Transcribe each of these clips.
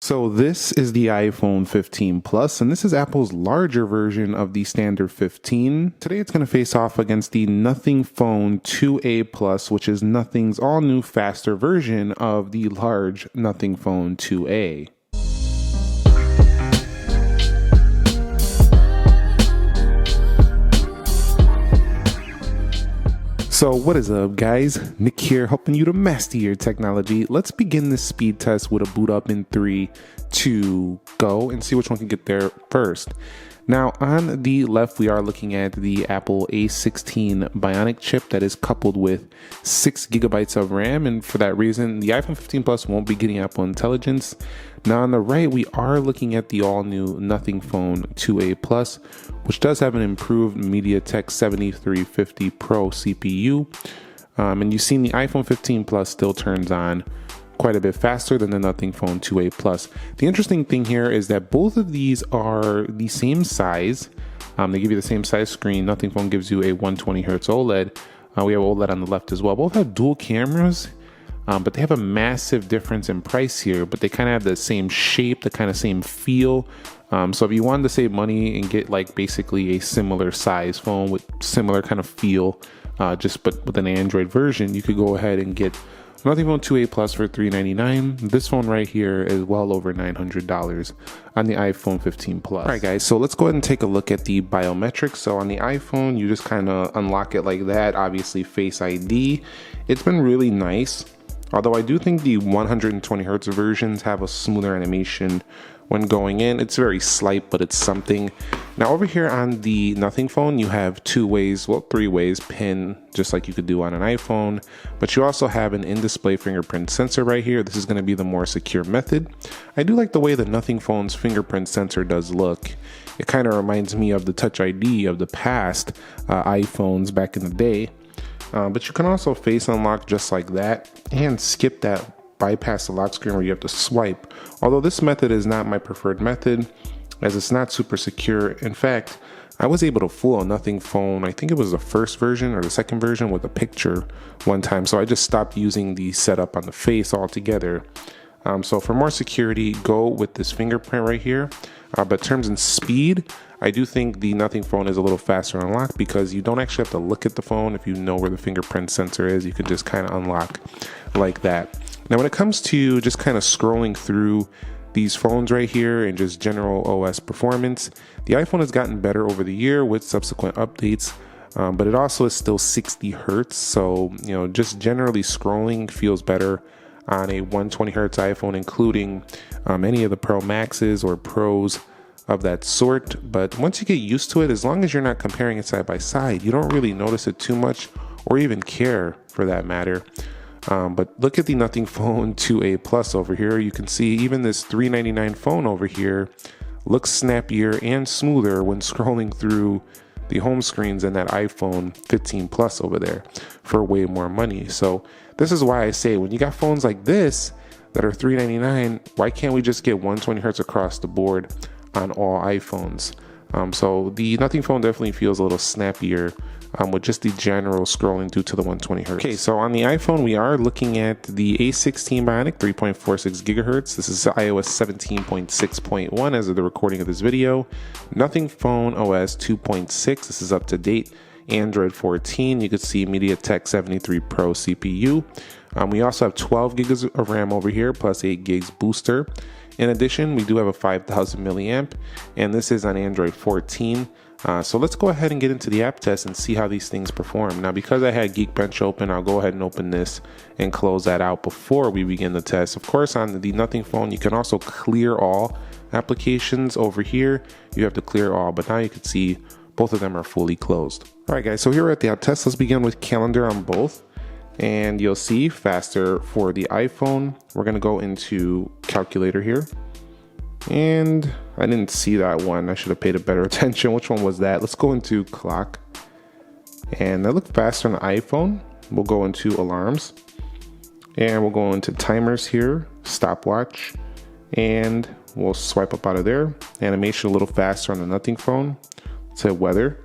So this is the iPhone 15 Plus, and this is Apple's larger version of the standard 15. Today it's going to face off against the Nothing Phone 2A Plus, which is Nothing's all-new faster version of the large Nothing Phone 2A. So what is up, guys? Nick here, helping you to master your technology. Let's begin this speed test with a boot up in 3, 2, go, and see which one can get there first. Now, on the left, we are looking at the Apple A16 Bionic chip that is coupled with 6 gigabytes of RAM, and for that reason, the iPhone 15 Plus won't be getting Apple Intelligence. Now, on the right, we are looking at the all-new Nothing Phone 2A Plus, which does have an improved MediaTek 7350 Pro CPU, and you've seen the iPhone 15 Plus still turns on quite a bit faster than the Nothing Phone 2A Plus. The interesting thing here is that both of these are the same size. They give you the same size screen. Nothing Phone gives you a 120 Hz OLED. We have OLED on the left as well. Both have dual cameras, but they have a massive difference in price here, but they kind of have the same shape, the kind of same feel. So if you wanted to save money and get like basically a similar size phone with similar kind of feel, but with an Android version, you could go ahead and get Nothing Phone 2A Plus for $399. This phone right here is well over $900 on the iPhone 15 Plus. All right, guys, so let's go ahead and take a look at the biometrics. So on the iPhone, you just kind of unlock it like that. Obviously, Face ID. It's been really nice. Although I do think the 120 Hz versions have a smoother animation when going in. It's very slight, but it's something. Now over here on the Nothing Phone, you have 2 ways, well, 3 ways, pin, just like you could do on an iPhone, but you also have an in-display fingerprint sensor right here. This is going to be the more secure method. I do like the way the Nothing Phone's fingerprint sensor does look. It kind of reminds me of the Touch ID of the past iPhones back in the day. But you can also face unlock just like that and skip that bypass the lock screen where you have to swipe. Although this method is not my preferred method as it's not super secure. In fact, I was able to fool a Nothing Phone, I think it was the first version or the second version, with a picture one time. So I just stopped using the setup on the face altogether. So for more security, go with this fingerprint right here. But terms and speed, I do think the Nothing Phone is a little faster to unlock because you don't actually have to look at the phone. If you know where the fingerprint sensor is, you can just kind of unlock like that. Now, when it comes to just kind of scrolling through these phones right here and just general OS performance, the iPhone has gotten better over the year with subsequent updates, but it also is still 60 Hertz. So, just generally scrolling feels better on a 120 Hertz iPhone, including any of the Pro Maxes or Pros of that sort. But once you get used to it, as long as you're not comparing it side by side, you don't really notice it too much or even care for that matter. But look at the Nothing Phone 2A Plus over here. You can see even this $399 phone over here looks snappier and smoother when scrolling through the home screens than that iPhone 15 Plus over there for way more money. So this is why I say when you got phones like this that are $399, why can't we just get 120 Hertz across the board on all iPhones? So the Nothing Phone definitely feels a little snappier with just the general scrolling due to the 120 Hz. Okay, so on the iPhone, we are looking at the A16 Bionic 3.46 gigahertz. This is iOS 17.6.1 as of the recording of this video. Nothing Phone OS 2.6. This is up to date. Android 14. You can see MediaTek 73 Pro CPU. We also have 12 gigs of RAM over here, plus 8 gigs booster. In addition, we do have a 5000 milliamp, and this is on Android 14. So let's go ahead and get into the app test and see how these things perform. Now, because I had Geekbench open, I'll go ahead and open this and close that out before we begin the test. Of course, on the Nothing Phone, you can also clear all applications. Over here, you have to clear all, but now you can see both of them are fully closed. All right, guys, so here we're at the app test. Let's begin with calendar on both. And you'll see faster for the iPhone. We're going to go into calculator here. And I didn't see that one. I should have paid a better attention. Which one was that? Let's go into clock. And that looked faster on the iPhone. We'll go into alarms. And we'll go into timers here, stopwatch. And we'll swipe up out of there. Animation a little faster on the Nothing Phone. Let's hit weather.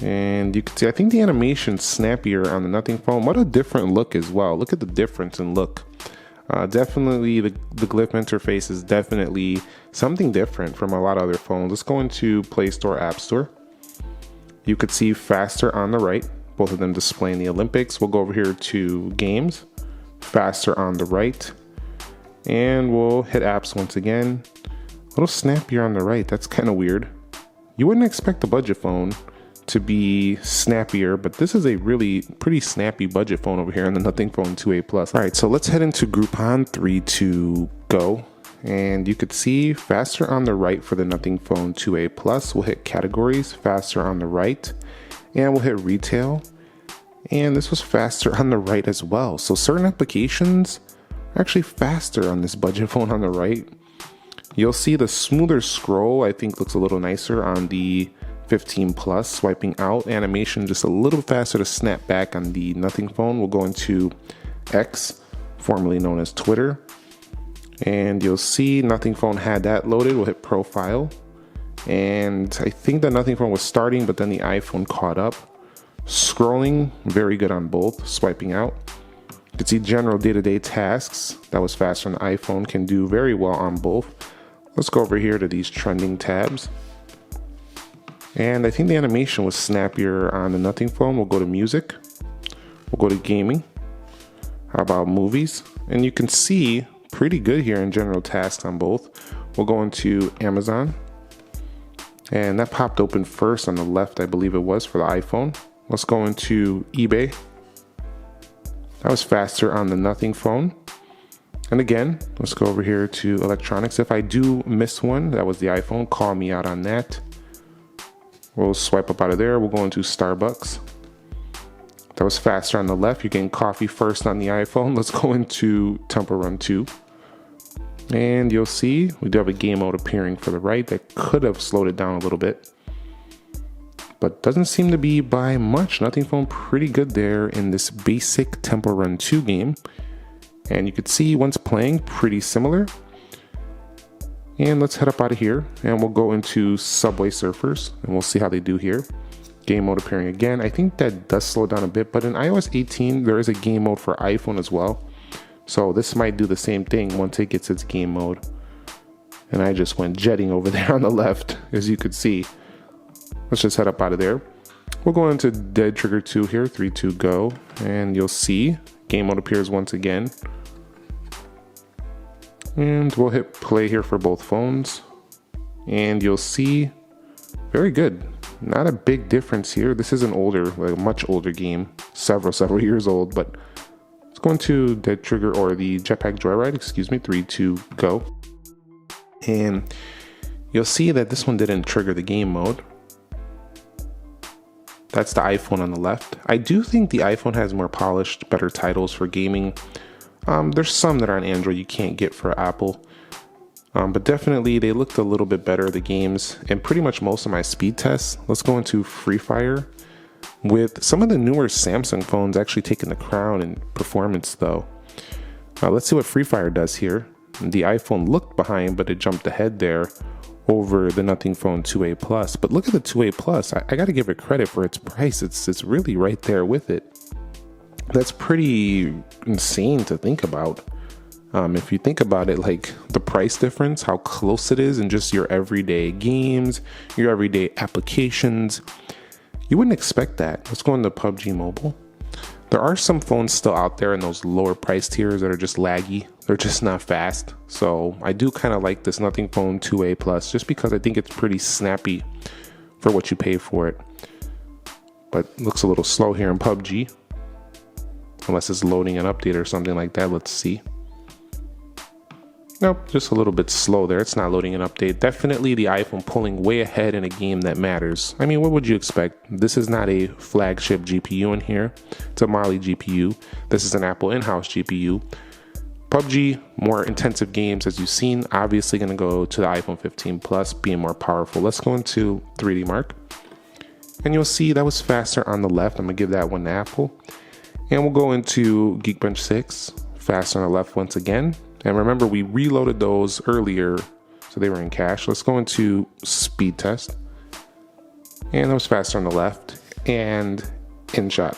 And you can see, I think the animation's snappier on the Nothing Phone. What a different look as well. Look at the difference in look Definitely the glyph interface is definitely something different from a lot of other phones. Let's go into Play Store, App Store. You could see faster on the right, both of them displaying the Olympics. We'll go over here to games, faster on the right, and we'll hit apps once again. A little snappier on the right. That's kind of weird. You wouldn't expect a budget phone to be snappier, but this is a really pretty snappy budget phone over here on the Nothing Phone 2A Plus. All right, so let's head into Groupon 3 to go. And you could see faster on the right for the Nothing Phone 2A Plus. We'll hit categories, faster on the right, and we'll hit retail. And this was faster on the right as well. So certain applications are actually faster on this budget phone on the right. You'll see the smoother scroll, I think, looks a little nicer on the 15 Plus. Swiping out, animation just a little faster to snap back on the Nothing Phone. We'll go into X, formerly known as Twitter, and you'll see Nothing Phone had that loaded. We'll hit profile, and I think the Nothing Phone was starting, but then the iPhone caught up. Scrolling, very good on both. Swiping out, you can see general day-to-day tasks. That was faster on the iPhone, can do very well on both. Let's go over here to these trending tabs. And I think the animation was snappier on the Nothing Phone. We'll go to music. We'll go to gaming. How about movies? And you can see pretty good here in general tasks on both. We'll go into Amazon. And that popped open first on the left, I believe it was, for the iPhone. Let's go into eBay. That was faster on the Nothing Phone. And again, let's go over here to electronics. If I do miss one, that was the iPhone. Call me out on that. We'll swipe up out of there. We'll go into Starbucks. That was faster on the left. You're getting coffee first on the iPhone. Let's go into Temple Run 2. And you'll see we do have a game mode appearing for the right that could have slowed it down a little bit, but doesn't seem to be by much. Nothing Phone pretty good there in this basic Temple Run 2 game. And you could see once playing, pretty similar. And let's head up out of here and we'll go into Subway Surfers and we'll see how they do here. Game mode appearing again. I think that does slow down a bit, but in iOS 18, there is a game mode for iPhone as well. So this might do the same thing once it gets its game mode. And I just went jetting over there on the left, as you could see. Let's just head up out of there. We'll go into Dead Trigger 2 here, 3, 2, go. And you'll see game mode appears once again. And we'll hit play here for both phones. And you'll see, very good. Not a big difference here. This is an older, like a much older game. Several years old, but let's go into Dead Trigger, or the Jetpack Joyride, excuse me, 3, 2, go. And you'll see that this one didn't trigger the game mode. That's the iPhone on the left. I do think the iPhone has more polished, better titles for gaming. There's some that are on Android you can't get for Apple. But definitely they looked a little bit better, the games, and pretty much most of my speed tests. Let's go into Free Fire. With some of the newer Samsung phones actually taking the crown in performance though. Let's see what Free Fire does here. The iPhone looked behind, but it jumped ahead there over the Nothing Phone 2A Plus. But look at the 2A Plus. I gotta give it credit for its price. It's really right there with it. That's pretty insane to think about. If you think about it, like the price difference, how close it is in just your everyday games, your everyday applications, you wouldn't expect that. Let's go into PUBG Mobile. There are some phones still out there in those lower price tiers that are just laggy. They're just not fast. So I do kind of like this Nothing Phone 2A Plus just because I think it's pretty snappy for what you pay for it. But it looks a little slow here in PUBG. Unless it's loading an update or something like that. Let's see. Nope, just a little bit slow there. It's not loading an update. Definitely the iPhone pulling way ahead in a game that matters. I mean, what would you expect? This is not a flagship GPU in here. It's a Mali GPU. This is an Apple in-house GPU. PUBG, more intensive games as you've seen. Obviously going to go to the iPhone 15 Plus, being more powerful. Let's go into 3D Mark. And you'll see that was faster on the left. I'm going to give that one to Apple. And we'll go into Geekbench 6, faster on the left once again. And remember, we reloaded those earlier, so they were in cache. Let's go into Speed Test. And that was faster on the left. And InShot.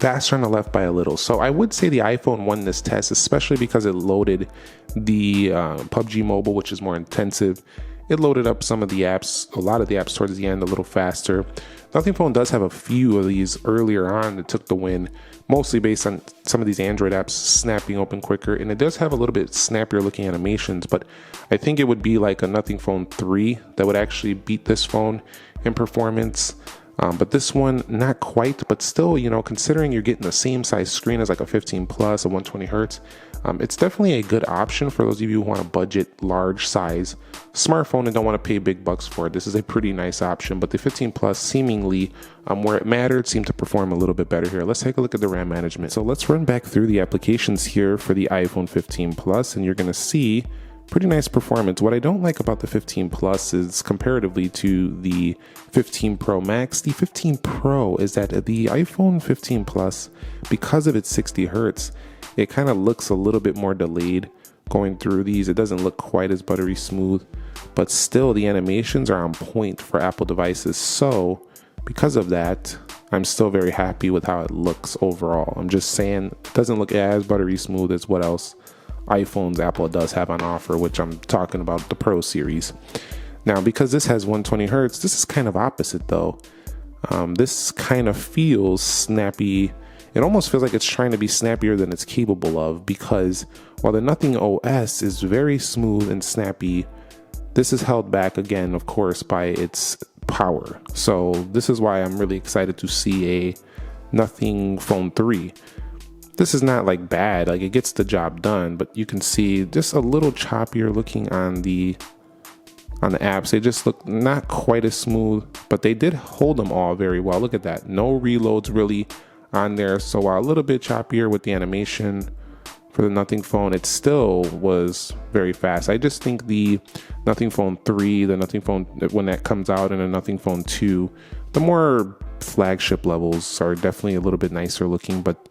faster on the left by a little. So I would say the iPhone won this test, especially because it loaded the PUBG Mobile, which is more intensive. It loaded up some of the apps, a lot of the apps towards the end a little faster. Nothing Phone does have a few of these earlier on that took the win, mostly based on some of these Android apps snapping open quicker. And it does have a little bit snappier looking animations, but I think it would be like a Nothing Phone 3 that would actually beat this phone in performance. But this one, not quite, but still, you know, considering you're getting the same size screen as like a 15 Plus, a 120 Hertz, it's definitely a good option for those of you who want a budget, large size smartphone and don't want to pay big bucks for it. This is a pretty nice option, but the 15 Plus seemingly, where it mattered, seemed to perform a little bit better here. Let's take a look at the RAM management. So let's run back through the applications here for the iPhone 15 Plus, and you're going to see pretty nice performance. What I don't like about the 15 Plus is comparatively to the 15 Pro Max, the 15 Pro is that the iPhone 15 Plus, because of its 60 Hertz, it kind of looks a little bit more delayed going through these. It doesn't look quite as buttery smooth, but still the animations are on point for Apple devices. So because of that, I'm still very happy with how it looks overall. I'm just saying it doesn't look as buttery smooth as what else iPhones Apple does have on offer, which I'm talking about the Pro series. Now, because this has 120 Hertz, this is kind of opposite though. This kind of feels snappy. It almost feels like it's trying to be snappier than it's capable of, because while the Nothing OS is very smooth and snappy, this is held back again, of course, by its power. So this is why I'm really excited to see a Nothing Phone 3. This is not like bad, like it gets the job done, but you can see just a little choppier looking on the apps. They just look not quite as smooth, but they did hold them all very well. Look at that. No reloads really on there. So while a little bit choppier with the animation for the Nothing Phone, it still was very fast. I just think the Nothing Phone 3, the Nothing Phone, when that comes out, and a Nothing Phone 2, the more flagship levels are definitely a little bit nicer looking, but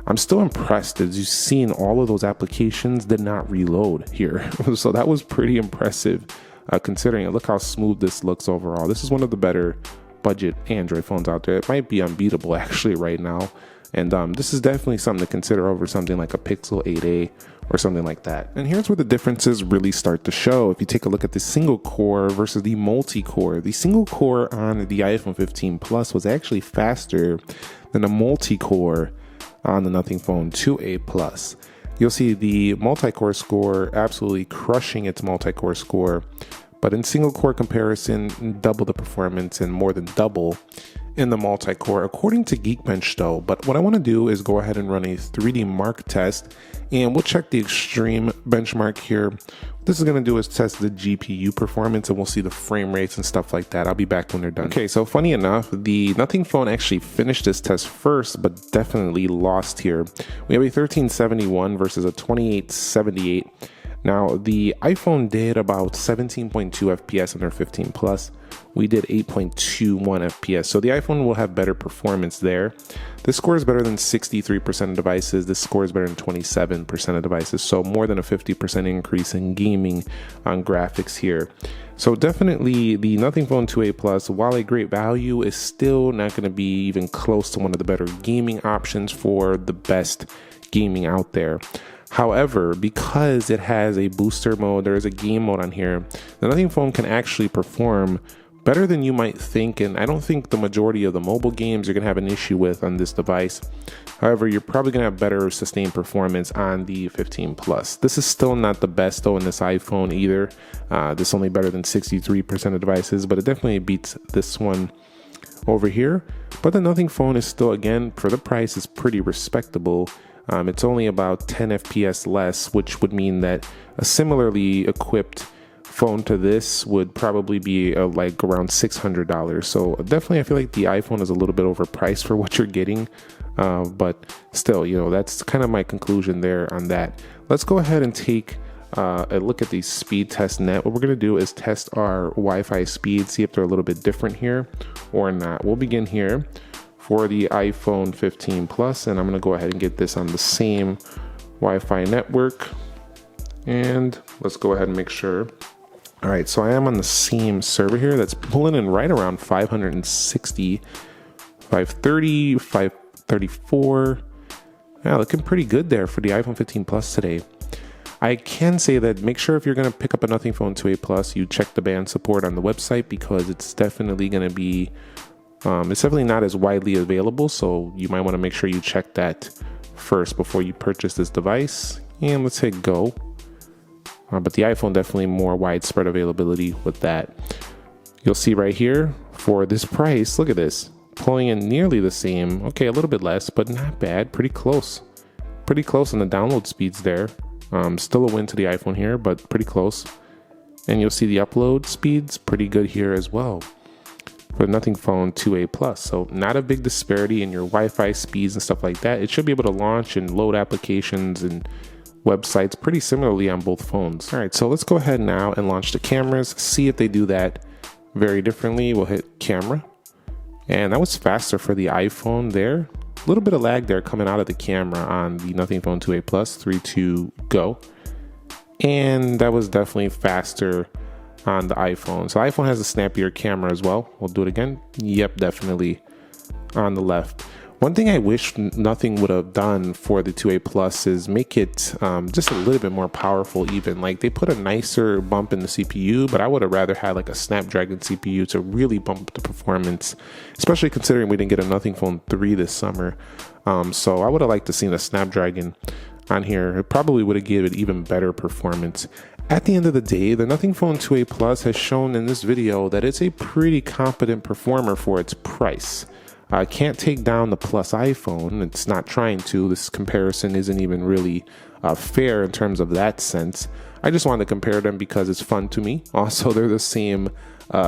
I'm still impressed as you've seen all of those applications did not reload here. So that was pretty impressive considering it. Look how smooth this looks overall. This is one of the better budget Android phones out there. It might be unbeatable actually right now. And this is definitely something to consider over something like a Pixel 8a or something like that. And here's where the differences really start to show. If you take a look at the single core versus the multi-core, the single core on the iPhone 15 Plus was actually faster than a multi-core on the Nothing Phone 2a Plus. You'll see the multi-core score absolutely crushing its multi-core score, but in single core comparison, double the performance and more than double in the multi-core, according to Geekbench though. But what I want to do is go ahead and run a 3D Mark test, and we'll check the extreme benchmark here. What this is going to do is test the GPU performance, and we'll see the frame rates and stuff like that. I'll be back when they're done. Okay, so funny enough, the Nothing Phone actually finished this test first, but definitely lost here. We have a 1371 versus a 2878. Now, the iPhone did about 17.2 FPS on their 15 Plus. We did 8.21 FPS. So the iPhone will have better performance there. This score is better than 63% of devices. This score is better than 27% of devices. So more than a 50% increase in gaming on graphics here. So definitely the Nothing Phone 2a Plus, while a great value, is still not going to be even close to one of the better gaming options for the best gaming out there. However, because it has a booster mode, there is a game mode on here, the Nothing Phone can actually perform better than you might think, and I don't think the majority of the mobile games you're going to have an issue with on this device. However, you're probably going to have better sustained performance on the 15 Plus. This is still not the best though in this iPhone either. This is only better than 63% of devices, but it definitely beats this one over here. But the Nothing Phone is still, again, for the price, is pretty respectable. It's only about 10 FPS less, which would mean that a similarly equipped phone to this would probably be like around $600. So definitely I feel like the iPhone is a little bit overpriced for what you're getting. But still, you know, that's kind of my conclusion there on that. Let's go ahead and take a look at the speed test net. What we're going to do is test our Wi-Fi speed, see if they're a little bit different here or not. We'll begin here for the iPhone 15 Plus, and I'm going to go ahead and get this on the same Wi-Fi network. And let's go ahead and make sure. All right, so I am on the same server here that's pulling in right around 560, 530, 34. Yeah, looking pretty good there for the iPhone 15 Plus today. I can say that make sure if you're going to pick up a Nothing Phone 2a Plus, you check the band support on the website, because it's definitely going to be, it's definitely not as widely available. So you might want to make sure you check that first before you purchase this device. And let's hit go. But the iPhone definitely more widespread availability with that. You'll see right here for this price, look at this, pulling in nearly the same. Okay, a little bit less, but not bad. Pretty close on the download speeds there. Still a win to the iPhone here, but pretty close. And you'll see the upload speeds pretty good here as well for the Nothing Phone 2a Plus. So not a big disparity in your Wi-Fi speeds and stuff like that. It should be able to launch and load applications and websites pretty similarly on both phones. All right, so let's go ahead now and launch the cameras, see if they do that very differently. We'll hit camera, and that was faster for the iPhone there. A little bit of lag there coming out of the camera on the Nothing Phone 2a Plus. 3, 2, go. And that was definitely faster on the iPhone. So iPhone has a snappier camera as well. We'll do it again. Yep, definitely on the left. One thing I wish Nothing would have done for the 2a Plus is make it just a little bit more powerful even. Like, they put a nicer bump in the CPU, but I would have rather had like a Snapdragon CPU to really bump the performance, especially considering we didn't get a Nothing Phone 3 this summer. So I would have liked to see the Snapdragon on here. It probably would have given it even better performance. At the end of the day, the Nothing Phone 2a Plus has shown in this video that it's a pretty competent performer for its price. Can't take down the Plus iPhone. It's not trying to. This comparison isn't even really fair in terms of that sense. I just wanted to compare them because it's fun to me. Also, they're the same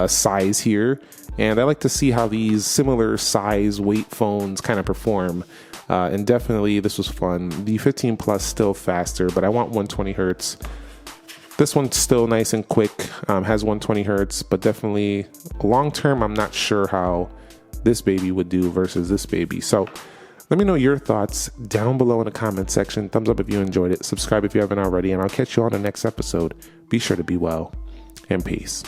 size here, and I like to see how these similar size weight phones kind of perform. And definitely this was fun. The 15 Plus still faster, but I want 120 hertz. This one's still nice and quick, has 120 hertz, but definitely long term, I'm not sure how this baby would do versus this baby. So let me know your thoughts down below in the comment section. Thumbs up if you enjoyed it. Subscribe if you haven't already, and I'll catch you on the next episode. Be sure to be well, and peace.